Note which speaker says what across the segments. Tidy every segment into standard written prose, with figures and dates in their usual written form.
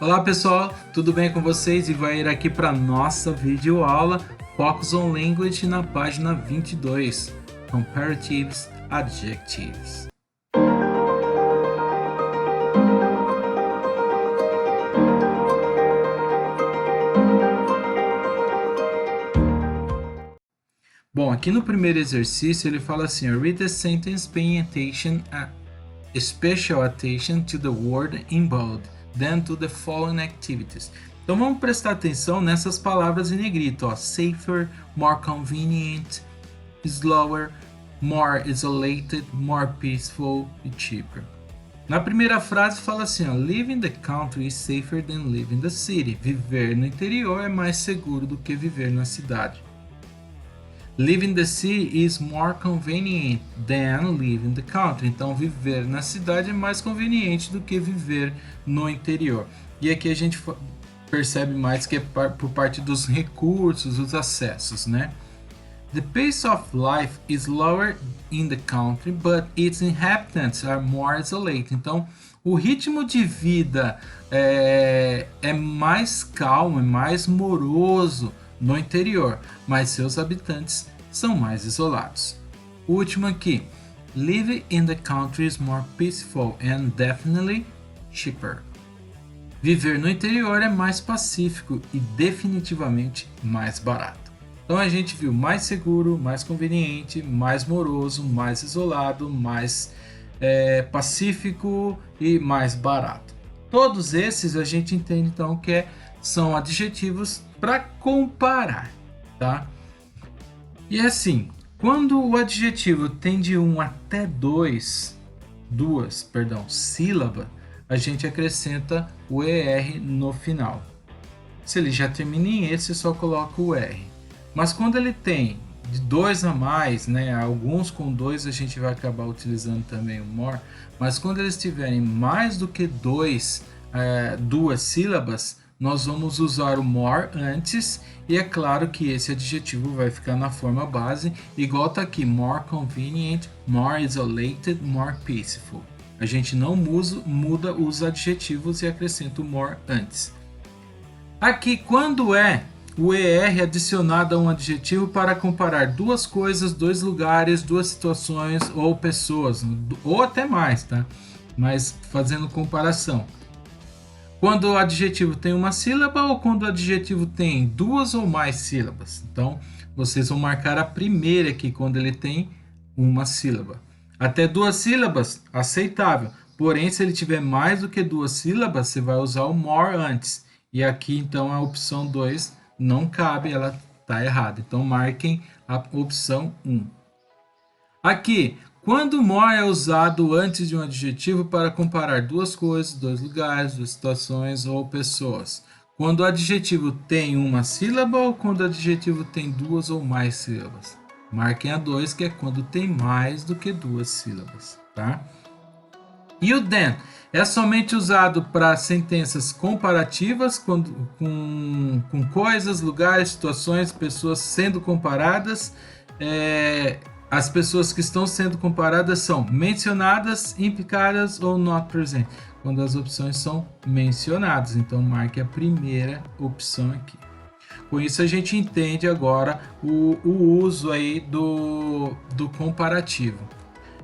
Speaker 1: Olá pessoal, tudo bem com vocês? E vai ir aqui para nossa videoaula Focus on Language na página 22, Comparatives Adjectives. Bom, aqui no primeiro exercício ele fala assim: read the sentence paying special attention to the word in bold, then to the following activities. Então vamos prestar atenção nessas palavras em negrito, ó: safer, more convenient, slower, more isolated, more peaceful e cheaper. Na primeira frase fala assim, ó: live in the country is safer than live in the city. Viver no interior é mais seguro do que viver na cidade. Live in the city is more convenient than live in the country. Então, viver na cidade é mais conveniente do que viver no interior. E aqui a gente percebe mais que é por parte dos recursos, dos acessos, né? The pace of life is lower in the country, but its inhabitants are more isolated. Então, o ritmo de vida é mais calmo, é mais moroso no interior, mas seus habitantes são mais isolados. O último aqui: live in the country is more peaceful and definitely cheaper. Viver no interior é mais pacífico e definitivamente mais barato. Então a gente viu mais seguro, mais conveniente, mais moroso, mais isolado, mais pacífico e mais barato. Todos esses a gente entende então que são adjetivos para comparar, tá? E assim, quando o adjetivo tem de 1 até 2 sílabas, a gente acrescenta o ER no final. Se ele já termina em esse, só coloca o R. Mas quando ele tem de 2 a mais, né, alguns com 2 a gente vai acabar utilizando também o more, mas quando eles tiverem mais do que 2 sílabas, nós vamos usar o more antes, e é claro que esse adjetivo vai ficar na forma base, igual tá aqui: more convenient, more isolated, more peaceful. A gente não muda os adjetivos e acrescenta o more antes. Aqui, quando é o ER adicionado a um adjetivo para comparar duas coisas, dois lugares, duas situações ou pessoas, ou até mais, tá? Mas fazendo comparação. Quando o adjetivo tem uma sílaba ou quando o adjetivo tem 2 ou mais sílabas. Então, vocês vão marcar a primeira aqui quando ele tem uma sílaba. Até 2 sílabas, aceitável. Porém, se ele tiver mais do que 2 sílabas, você vai usar o more antes. E aqui, então, a opção 2 não cabe, ela está errada. Então, marquem a opção 1. Aqui, quando more é usado antes de um adjetivo para comparar duas coisas, dois lugares, duas situações ou pessoas. Quando o adjetivo tem uma sílaba ou quando o adjetivo tem 2 ou mais sílabas. Marquem a 2, que é quando tem mais do que 2 sílabas, tá? E o then é somente usado para sentenças comparativas com coisas, lugares, situações, pessoas sendo comparadas. As pessoas que estão sendo comparadas são mencionadas, implicadas ou not present, quando as opções são mencionadas. Então, marque a primeira opção aqui. Com isso, a gente entende agora o uso aí do comparativo.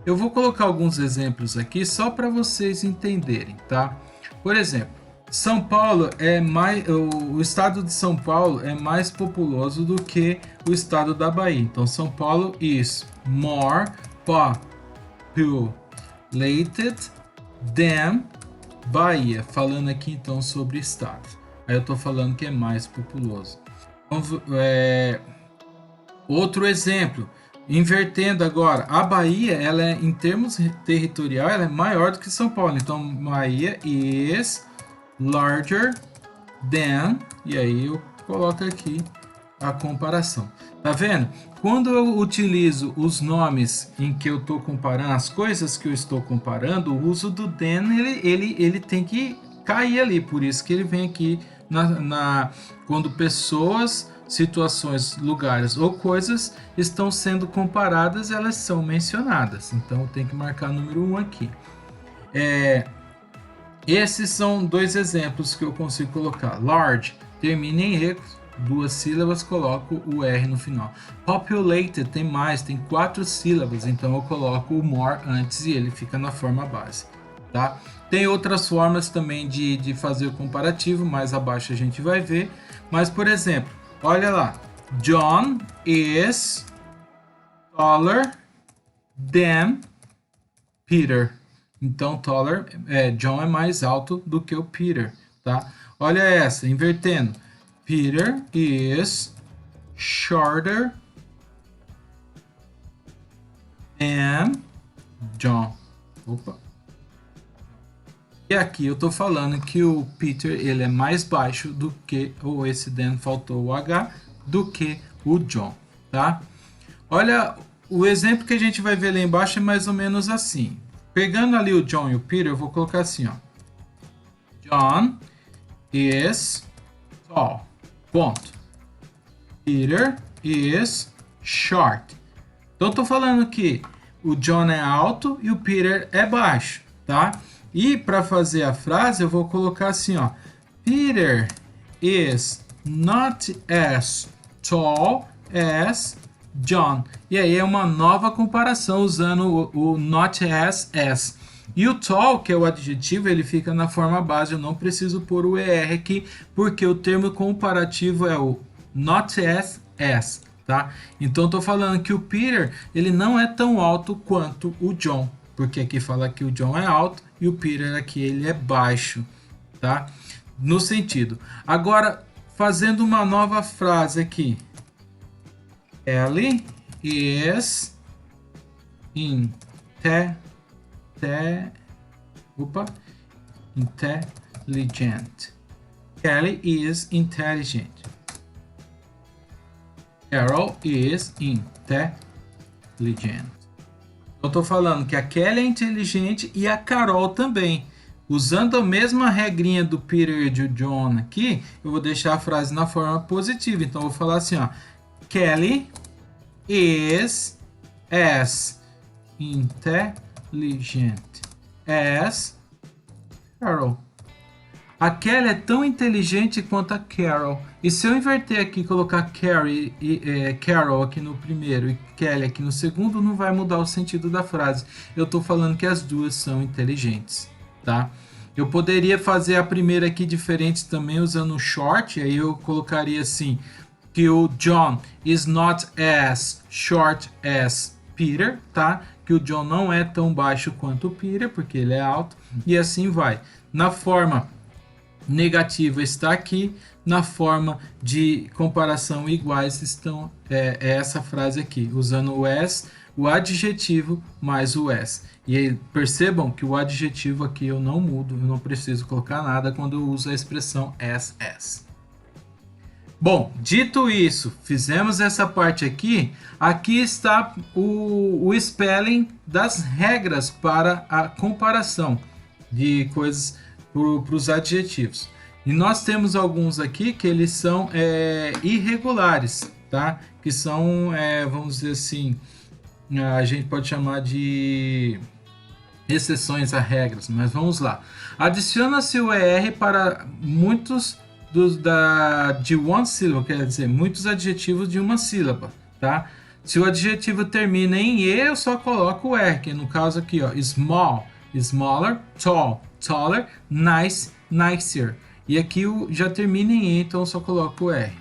Speaker 1: Eu vou colocar alguns exemplos aqui só para vocês entenderem, tá? Por exemplo, São Paulo o estado de São Paulo é mais populoso do que o estado da Bahia. Então, São Paulo is more populated than Bahia. Falando aqui então sobre estado. Aí eu estou falando que é mais populoso. Outro exemplo, invertendo agora, a Bahia, ela em termos territorial, ela é maior do que São Paulo. Então, Bahia is larger than, e aí eu coloco aqui a comparação. Tá vendo? Quando eu utilizo os nomes em que eu estou comparando, as coisas que eu estou comparando, o uso do than, ele tem que cair ali. Por isso que ele vem aqui quando pessoas, situações, lugares ou coisas estão sendo comparadas, elas são mencionadas. Então, eu tenho que marcar número 1 aqui. Esses são dois exemplos que eu consigo colocar. Large termina em E, duas sílabas, coloco o R no final. Populated tem mais, tem 4 sílabas, então eu coloco o more antes e ele fica na forma base, tá? Tem outras formas também de fazer o comparativo, mais abaixo a gente vai ver. Mas, por exemplo, olha lá. John is taller than Peter. Então, taller, John é mais alto do que o Peter, tá? Olha essa, invertendo. Peter is shorter than John. Opa. E aqui eu tô falando que o Peter ele é mais baixo do que, ou esse than faltou o H, do que o John, tá? Olha, o exemplo que a gente vai ver lá embaixo é mais ou menos assim. Pegando ali o John e o Peter, eu vou colocar assim, ó. John is tall. Ponto. Peter is short. Então, eu tô falando que o John é alto e o Peter é baixo, tá? E para fazer a frase, eu vou colocar assim, ó. Peter is not as tall as John. E aí é uma nova comparação usando o not as. E o tall, que é o adjetivo, ele fica na forma base. Eu não preciso pôr o ER aqui, porque o termo comparativo é o not as, tá? Então estou falando que o Peter, ele não é tão alto quanto o John, porque aqui fala que o John é alto e o Peter aqui ele é baixo, tá? No sentido. Agora, fazendo uma nova frase aqui. Ellie is intelligent. Kelly is intelligent. Carol is intelligent. Eu estou falando que a Kelly é inteligente e a Carol também. Usando a mesma regrinha do Peter e do John aqui, eu vou deixar a frase na forma positiva. Então, eu vou falar assim, ó. Kelly is as intelligent as Carol. A Kelly é tão inteligente quanto a Carol. E se eu inverter aqui e colocar Carol aqui no primeiro e Kelly aqui no segundo, não vai mudar o sentido da frase. Eu estou falando que as duas são inteligentes, tá? Eu poderia fazer a primeira aqui diferente também usando o short, aí eu colocaria assim, que o John is not as short as Peter, tá? Que o John não é tão baixo quanto o Peter, porque ele é alto, e assim vai. Na forma negativa está aqui, na forma de comparação iguais estão essa frase aqui, usando o as, o adjetivo mais o as. E aí, percebam que o adjetivo aqui eu não mudo, eu não preciso colocar nada quando eu uso a expressão as. Bom, dito isso, fizemos essa parte aqui. Aqui está o spelling das regras para a comparação de coisas para os adjetivos. E nós temos alguns aqui que eles são irregulares, tá? Que são, vamos dizer assim, a gente pode chamar de exceções a regras, mas vamos lá. Adiciona-se o ER para muitos de uma sílaba, quer dizer, muitos adjetivos de uma sílaba, tá? Se o adjetivo termina em E, eu só coloco o R, que no caso aqui, ó, small, smaller, tall, taller, nice, nicer. E aqui já termina em E, então eu só coloco o R.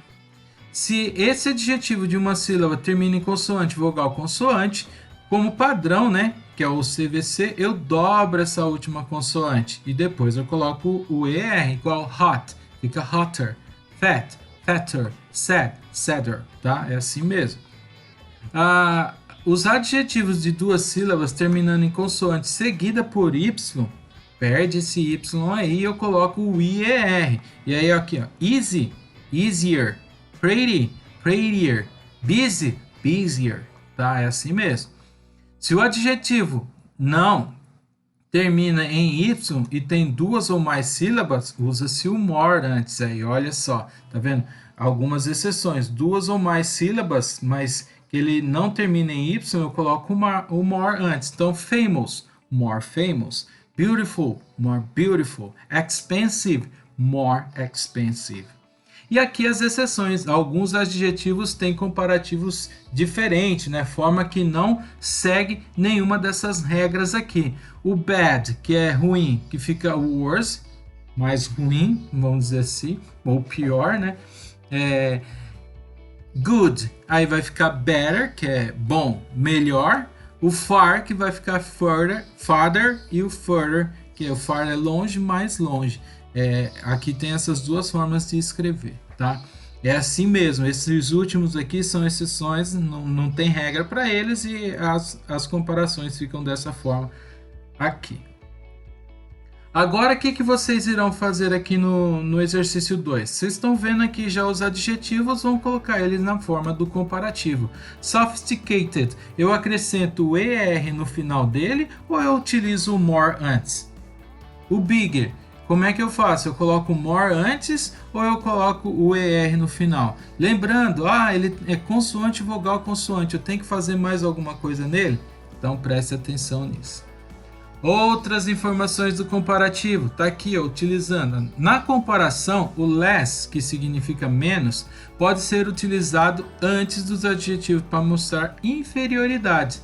Speaker 1: Se esse adjetivo de uma sílaba termina em consoante, vogal, consoante, como padrão, né, que é o CVC, eu dobro essa última consoante e depois eu coloco o ER, igual hot, fica hotter, fat, fatter, sad, sadder, tá? É assim mesmo. Os adjetivos de duas sílabas terminando em consoante seguida por Y, perde esse Y aí, eu coloco o IER. E aí aqui, ó, easy, easier, pretty, prettier, busy, busier, tá? É assim mesmo. Se o adjetivo não termina em Y e tem duas ou mais sílabas, usa-se o more antes aí, olha só, tá vendo? Algumas exceções, duas ou mais sílabas, mas que ele não termina em Y, eu coloco o more antes. Então, famous, more famous, beautiful, more beautiful, expensive, more expensive. E aqui as exceções, alguns adjetivos têm comparativos diferentes, né? Forma que não segue nenhuma dessas regras aqui. O bad, que é ruim, que fica worse, mais ruim, vamos dizer assim, ou pior, né? Good, aí vai ficar better, que é bom, melhor. O far, que vai ficar further, farther, e o further, que é o far é longe, mais longe. Aqui tem essas duas formas de escrever, tá? É assim mesmo, esses últimos aqui são exceções, não tem regra para eles e as comparações ficam dessa forma aqui. Agora, o que vocês irão fazer aqui no exercício 2? Vocês estão vendo aqui já os adjetivos, vão colocar eles na forma do comparativo. Sophisticated, eu acrescento o ER no final dele ou eu utilizo o more antes? O bigger, como é que eu faço? Eu coloco o more antes ou eu coloco o ER no final? Lembrando, ele é consoante, vogal, consoante, eu tenho que fazer mais alguma coisa nele? Então preste atenção nisso. Outras informações do comparativo, tá aqui, utilizando. Na comparação, o less, que significa menos, pode ser utilizado antes dos adjetivos para mostrar inferioridade.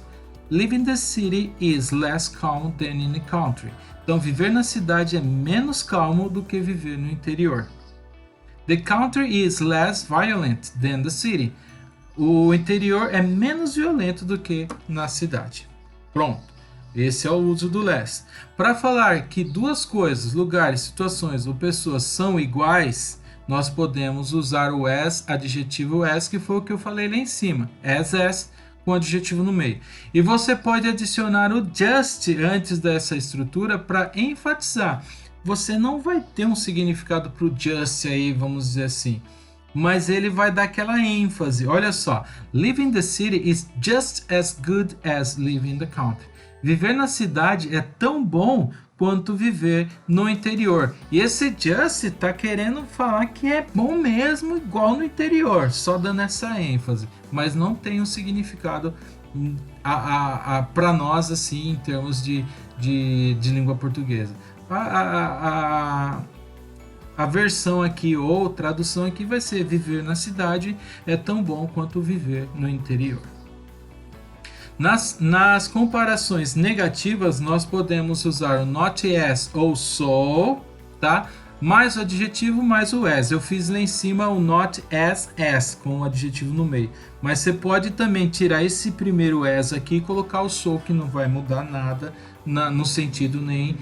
Speaker 1: Live in the city is less calm than in the country. Então, viver na cidade é menos calmo do que viver no interior. The country is less violent than the city. O interior é menos violento do que na cidade. Pronto. Esse é o uso do less. Para falar que duas coisas, lugares, situações ou pessoas são iguais, nós podemos usar o as, adjetivo as, que foi o que eu falei lá em cima. As, com adjetivo no meio. E você pode adicionar o just antes dessa estrutura para enfatizar. Você não vai ter um significado para o just aí, vamos dizer assim. Mas ele vai dar aquela ênfase. Olha só. Live in the city is just as good as live in the country. Viver na cidade é tão bom quanto viver no interior. E esse just está querendo falar que é bom mesmo, igual no interior, só dando essa ênfase. Mas não tem um significado para nós, assim, em termos de língua portuguesa. A versão aqui, ou tradução aqui, vai ser: viver na cidade é tão bom quanto viver no interior. Nas comparações negativas, nós podemos usar o not as ou so, tá? Mais o adjetivo, mais o as. Eu fiz lá em cima o not as, com o adjetivo no meio. Mas você pode também tirar esse primeiro as aqui e colocar o so, que não vai mudar nada no sentido nem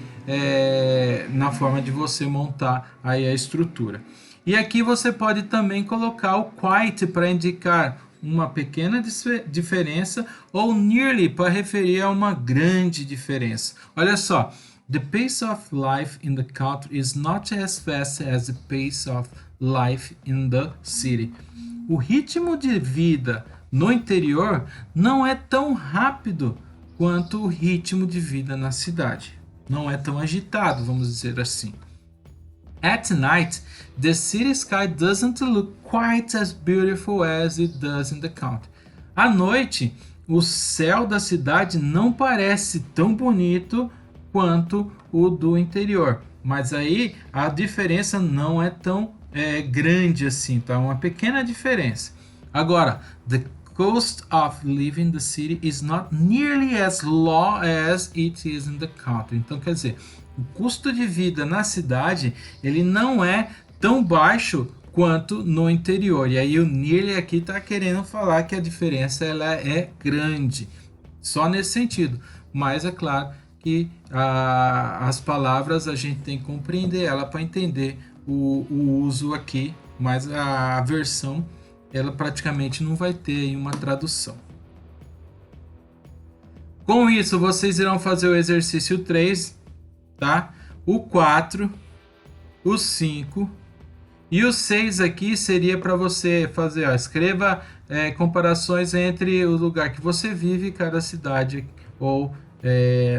Speaker 1: na forma de você montar aí a estrutura. E aqui você pode também colocar o quite para indicar uma pequena diferença, ou nearly para referir a uma grande diferença. Olha só, the pace of life in the country is not as fast as the pace of life in the city. O ritmo de vida no interior não é tão rápido quanto o ritmo de vida na cidade. Não é tão agitado, vamos dizer assim. At night, the city sky doesn't look quite as beautiful as it does in the country. À noite, o céu da cidade não parece tão bonito quanto o do interior. Mas aí a diferença não é tão grande assim, tá? Uma pequena diferença. Agora, the cost of living in the city is not nearly as low as it is in the country. Então, quer dizer, o custo de vida na cidade, ele não é tão baixo quanto no interior. E aí o nearly aqui está querendo falar que a diferença ela é grande. Só nesse sentido. Mas é claro que as palavras a gente tem que compreender ela para entender o uso aqui. Mas a versão, ela praticamente não vai ter aí uma tradução. Com isso, vocês irão fazer o exercício 3, tá? O 4, o 5 e o 6 aqui seria para você fazer, escreva comparações entre o lugar que você vive e cada cidade ou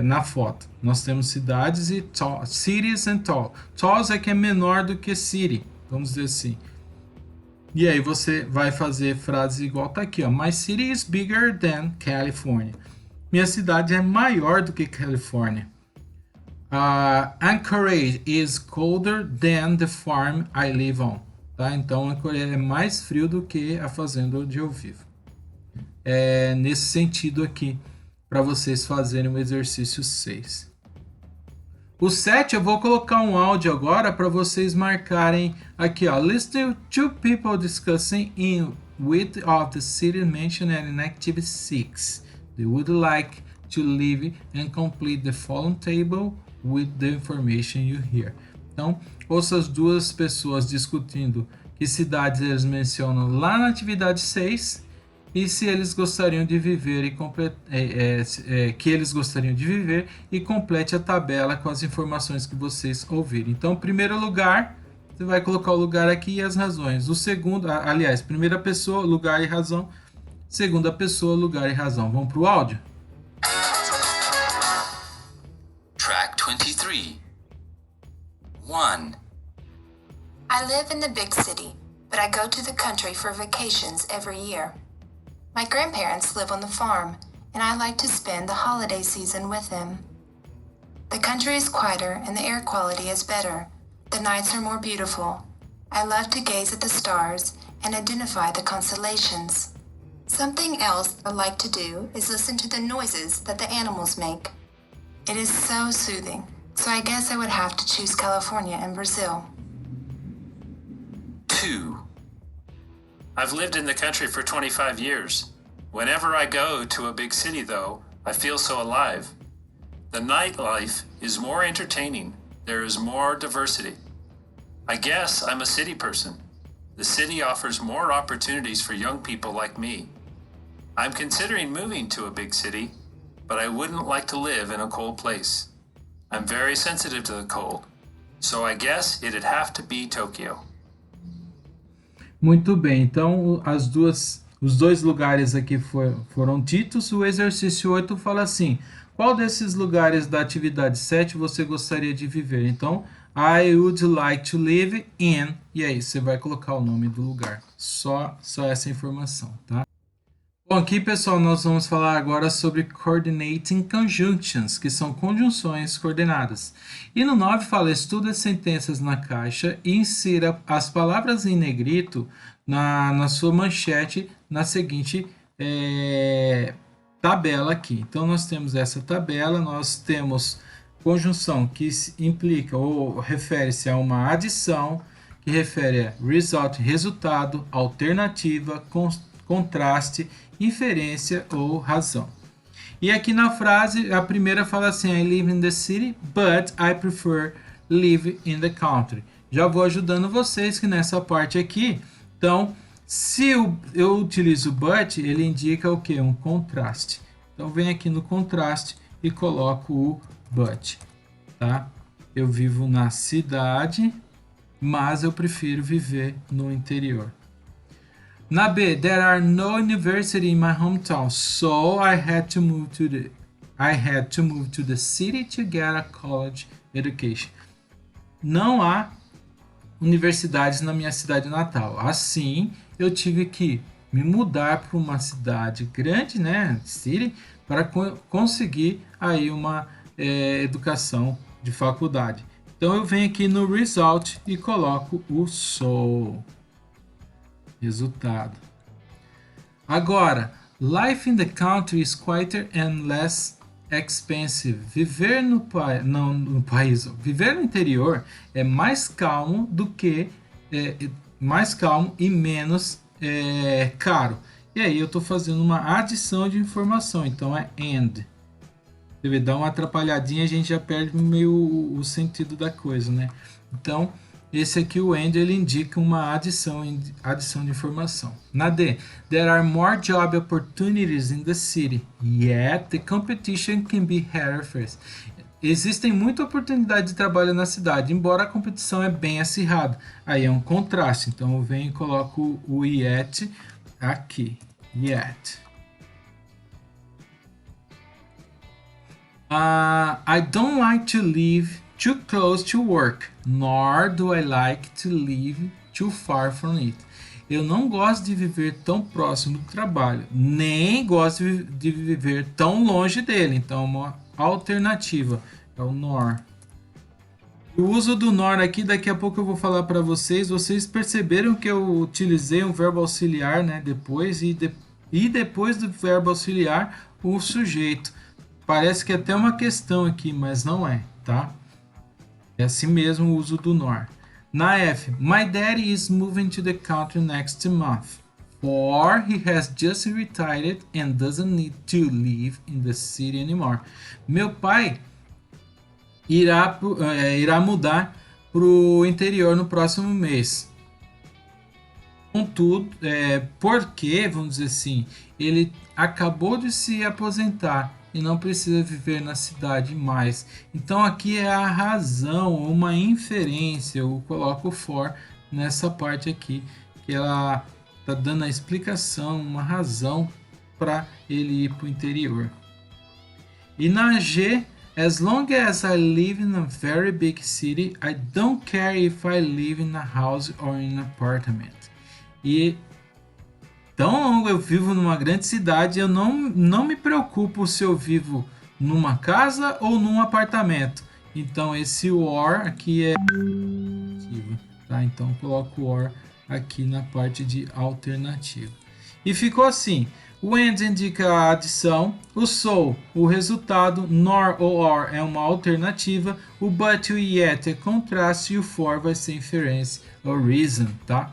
Speaker 1: na foto. Nós temos cidades e cities and tall. Talls é que é menor do que city, vamos dizer assim. E aí você vai fazer frases igual tá aqui, ó. My city is bigger than California. Minha cidade é maior do que Califórnia. Anchorage is colder than the farm I live on. Tá? Então, Anchorage é mais frio do que a fazenda onde eu vivo. É nesse sentido aqui, para vocês fazerem o exercício 6. O 7 eu vou colocar um áudio agora para vocês marcarem aqui, ó. Listen to two people discussing in which of the cities mentioned in activity 6. They would like to live and complete the following table with the information you hear. Então, ouça as duas pessoas discutindo que cidades eles mencionam lá na atividade 6 e se eles gostariam de viver que eles gostariam de viver, e complete a tabela com as informações que vocês ouvirem. Então, primeiro lugar, você vai colocar o lugar aqui e as razões. O segundo, aliás, primeira pessoa, lugar e razão. Segunda pessoa, lugar e razão. Vamos para o áudio?
Speaker 2: Track 23. 1.
Speaker 3: I live in the big city, but I go to the country for vacations every year. My grandparents live on the farm, and I like to spend the holiday season with them. The country is quieter and the air quality is better. The nights are more beautiful. I love to gaze at the stars and identify the constellations. Something else I like to do is listen to the noises that the animals make. It is so soothing, so I guess I would have to choose California and Brazil.
Speaker 2: 2. I've lived in the country for 25 years. Whenever I go to a big city, though, I feel so alive. The nightlife is more entertaining. There is more diversity. I guess I'm a city person. The city offers more opportunities for young people like me. I'm considering moving to a big city, but I wouldn't like to live in a cold place. I'm very sensitive to the cold, so I guess it'd have to be Tokyo.
Speaker 1: Muito bem, então os dois lugares aqui foram ditos. O exercício 8 fala assim: qual desses lugares da atividade 7 você gostaria de viver? Então, I would like to live in, e aí você vai colocar o nome do lugar. Só essa informação, tá? Bom, aqui, pessoal, nós vamos falar agora sobre coordinating conjunctions, que são conjunções coordenadas. E no 9 fala: estuda as sentenças na caixa e insira as palavras em negrito na sua manchete na seguinte tabela aqui. Então, nós temos essa tabela, nós temos conjunção que implica ou refere-se a uma adição, que refere a result, resultado, alternativa, contraste, inferência ou razão. E aqui na frase, a primeira fala assim: I live in the city, but I prefer live in the country. Já vou ajudando vocês que nessa parte aqui, então, se eu utilizo but, ele indica o que? Um contraste. Então, vem aqui no contraste e coloco o but, tá? Eu vivo na cidade, mas eu prefiro viver no interior. Na B, there are no university in my hometown, so I had to move to the city to get a college education. Não há universidades na minha cidade natal. Assim, eu tive que me mudar para uma cidade grande, né, city, para conseguir aí uma educação de faculdade. Então eu venho aqui no result e coloco o so. Resultado. Agora, life in the country is quieter and less expensive. Viver viver no interior é mais calmo do que mais calmo e menos caro. E aí eu estou fazendo uma adição de informação, então é and. Deve dar uma atrapalhadinha, a gente já perde meio o sentido da coisa, né? Então, esse aqui, o and, ele indica uma adição de informação. Na D, there are more job opportunities in the city, yet the competition can be harder first. Existem muitas oportunidades de trabalho na cidade, embora a competição é bem acirrada. Aí é um contraste, então eu venho e coloco o yet aqui. Yet. I don't like to live too close to work, nor do I like to live too far from it. Eu não gosto de viver tão próximo do trabalho, nem gosto de viver tão longe dele. Então, uma alternativa é o nor. O uso do nor aqui, daqui a pouco eu vou falar para vocês. Vocês perceberam que eu utilizei um verbo auxiliar, né? Depois e depois do verbo auxiliar, o sujeito. Parece que é até uma questão aqui, mas não é, tá? É assim mesmo o uso do nor. Na F, my daddy is moving to the country next month. For he has just retired and doesn't need to live in the city anymore. Meu pai irá mudar para o interior no próximo mês. Contudo, porque, vamos dizer assim, ele acabou de se aposentar e não precisa viver na cidade mais. Então aqui é a razão, uma inferência, eu coloco for nessa parte aqui, que ela está dando a explicação, uma razão para ele ir para o interior. E na G, as long as I live in a very big city, I don't care if I live in a house or in an apartment. E tão longo eu vivo numa grande cidade, eu não me preocupo se eu vivo numa casa ou num apartamento. Então esse or aqui é tá? Então eu coloco or aqui na parte de alternativa. E ficou assim. O and indica a adição, o so, o resultado, nor ou or é uma alternativa, o but e o yet é contraste e o for vai ser inferência ou reason, tá?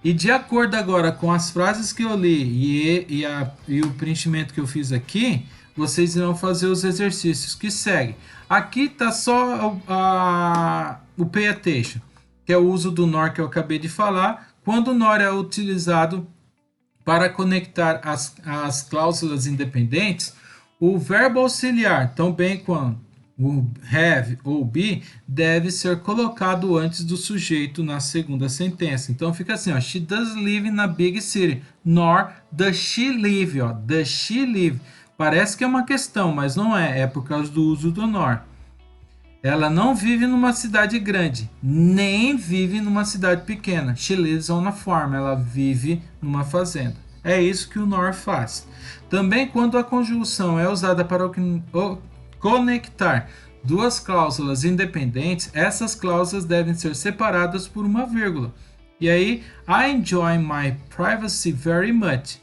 Speaker 1: E de acordo agora com as frases que eu li e o preenchimento que eu fiz aqui, vocês irão fazer os exercícios que seguem. Aqui está só o pay attention, que é o uso do nor que eu acabei de falar. Quando o nor é utilizado para conectar as cláusulas independentes, o verbo auxiliar, tão bem quanto o have ou be, deve ser colocado antes do sujeito na segunda sentença. Então fica assim, ó, she does live in a big city, nor does she live, ó, does she live. Parece que é uma questão, mas não é por causa do uso do nor. Ela não vive numa cidade grande, nem vive numa cidade pequena. She lives on a farm. Ela vive numa fazenda. É isso que o nor faz. Também quando a conjunção é usada para conectar duas cláusulas independentes, essas cláusulas devem ser separadas por uma vírgula. E aí, I enjoy my privacy very much,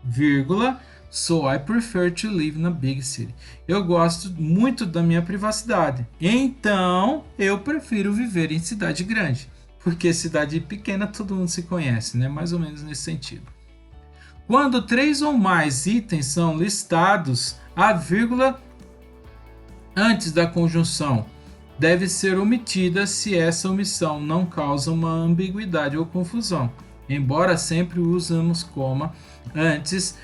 Speaker 1: vírgula, so I prefer to live in a big city. Eu gosto muito da minha privacidade. Então, eu prefiro viver em cidade grande. Porque cidade pequena todo mundo se conhece, né? Mais ou menos nesse sentido. Quando 3 ou mais itens são listados, a vírgula antes da conjunção deve ser omitida se essa omissão não causa uma ambiguidade ou confusão. Embora sempre usamos coma antes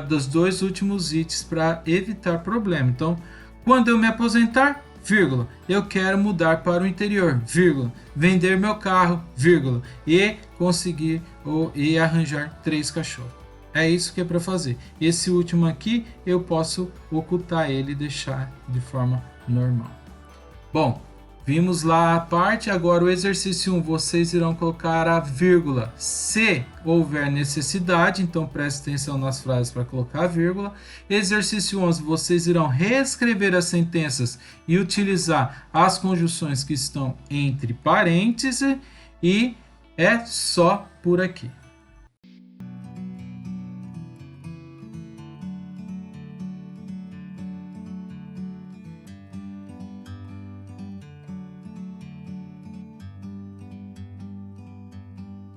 Speaker 1: dos dois últimos itens para evitar problema. Então, quando eu me aposentar, vírgula, eu quero mudar para o interior, vírgula, vender meu carro, vírgula, e conseguir e arranjar 3 cachorros. É isso que é para fazer. Esse último aqui eu posso ocultar ele e deixar de forma normal. Bom, vimos lá a parte, agora o exercício 1, vocês irão colocar a vírgula se houver necessidade, então preste atenção nas frases para colocar a vírgula. Exercício 11, vocês irão reescrever as sentenças e utilizar as conjunções que estão entre parênteses e é só por aqui.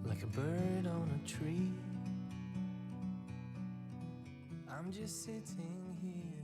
Speaker 4: Like a bird on a tree, I'm just sitting here